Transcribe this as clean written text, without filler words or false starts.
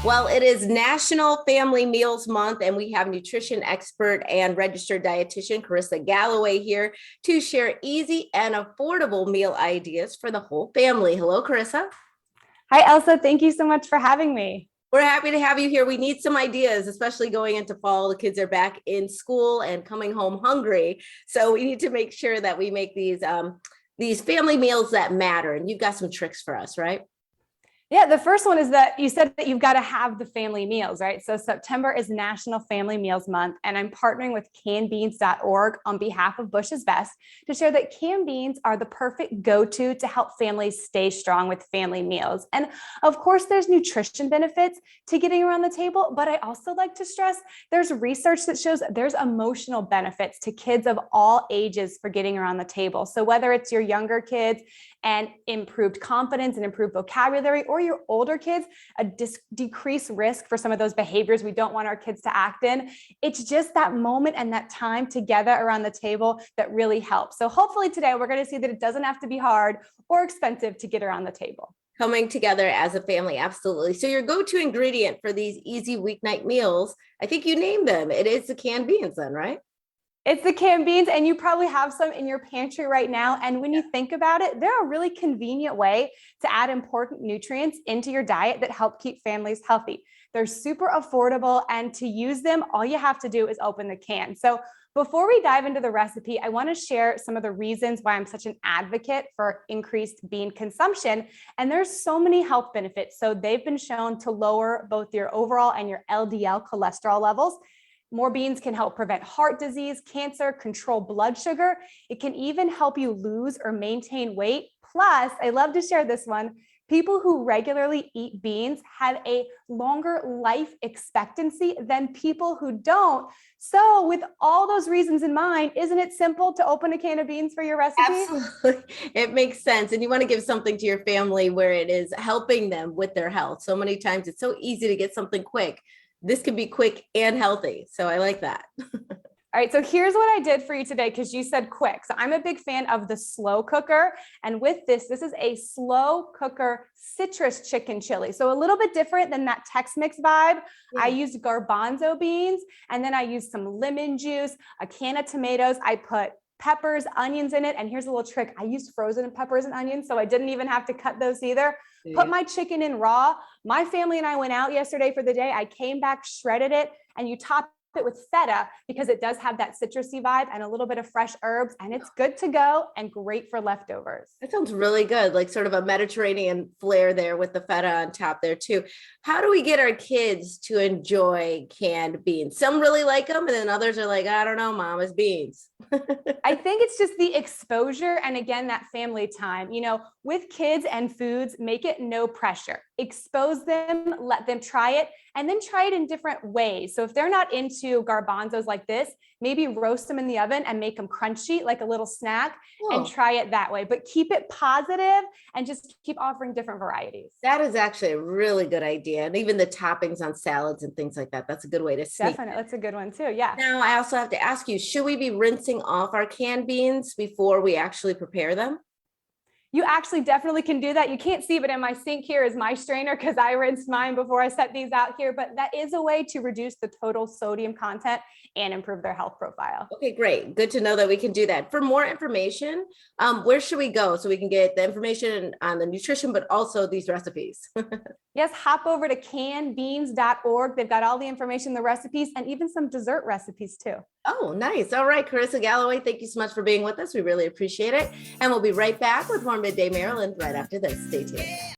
Well, it is National Family Meals Month, and we have nutrition expert and registered dietitian Carissa Galloway here to share easy and affordable meal ideas for the whole family. Hello, Carissa. Hi, Elsa. Thank you so much for having me. We're happy to have you here. We need some ideas, especially going into fall. The kids are back in school and coming home hungry. So we need to make sure that we make these family meals that matter. And you've got some tricks for us, right? Yeah, the first one is that you said that you've got to have the family meals, right? So September is National Family Meals Month, and I'm partnering with cannedbeans.org on behalf of Bush's Best to share that canned beans are the perfect go-to to help families stay strong with family meals. And of course, there's nutrition benefits to getting around the table, but I also like to stress there's research that shows there's emotional benefits to kids of all ages for getting around the table. So whether it's your younger kids and improved confidence and improved vocabulary, or your older kids, a decreased risk for some of those behaviors we don't want our kids to act in. It's just that moment and that time together around the table that really helps. So hopefully today we're going to see that it doesn't have to be hard or expensive to get around the table. Coming together as a family, absolutely. So your go-to ingredient for these easy weeknight meals, I think you named them. It is the canned beans then, right? It's the canned beans, and you probably have some in your pantry right now. And when you think about it, they're a really convenient way to add important nutrients into your diet that help keep families healthy. They're super affordable, and to use them, all you have to do is open the can. So before we dive into the recipe, I want to share some of the reasons why I'm such an advocate for increased bean consumption. And there's so many health benefits. So they've been shown to lower both your overall and your LDL cholesterol levels. More beans can help prevent heart disease, cancer, control blood sugar. It can even help you lose or maintain weight. Plus, I love to share this one. People who regularly eat beans have a longer life expectancy than people who don't. So with all those reasons in mind, isn't it simple to open a can of beans for your recipe? Absolutely. It makes sense. And you want to give something to your family where it is helping them with their health. So many times it's so easy to get something quick. This can be quick and healthy. So I like that. All right, so here's what I did for you today because you said quick. So I'm a big fan of the slow cooker. And with this is a slow cooker citrus chicken chili. So a little bit different than that Tex-Mex vibe. Yeah. I used garbanzo beans, and then I used some lemon juice, a can of tomatoes. I put peppers, onions in it. And here's a little trick. I used frozen peppers and onions, so I didn't even have to cut those either. Yeah. Put my chicken in raw. My family and I went out yesterday for the day. I came back, shredded it, and you top it with feta because it does have that citrusy vibe and a little bit of fresh herbs, and it's good to go and great for leftovers. That sounds really good. Like sort of a Mediterranean flair there with the feta on top there too. How do we get our kids to enjoy canned beans? Some really like them, and then others are like, I don't know, mama's beans. I think it's just the exposure. And again, that family time, with kids and foods, make it no pressure. Expose them, let them try it, and then try it in different ways. So if they're not into garbanzos like this, maybe roast them in the oven and make them crunchy, like a little snack, and try it that way. But keep it positive and just keep offering different varieties. That is actually a really good idea. And even the toppings on salads and things like that, that's a good way to sneak. Definitely, that's a good one too, yeah. Now, I also have to ask you, should we be rinsing off our canned beans before we actually prepare them? You actually definitely can do that. You can't see, but in my sink here is my strainer because I rinsed mine before I set these out here. But that is a way to reduce the total sodium content and improve their health profile. Okay, great. Good to know that we can do that. For more information, where should we go so we can get the information on the nutrition, but also these recipes? Yes, hop over to cannedbeans.org. They've got all the information, the recipes, and even some dessert recipes too. Oh, nice. All right, Carissa Galloway, thank you so much for being with us. We really appreciate it. And we'll be right back with more Midday Maryland right after this. Stay tuned.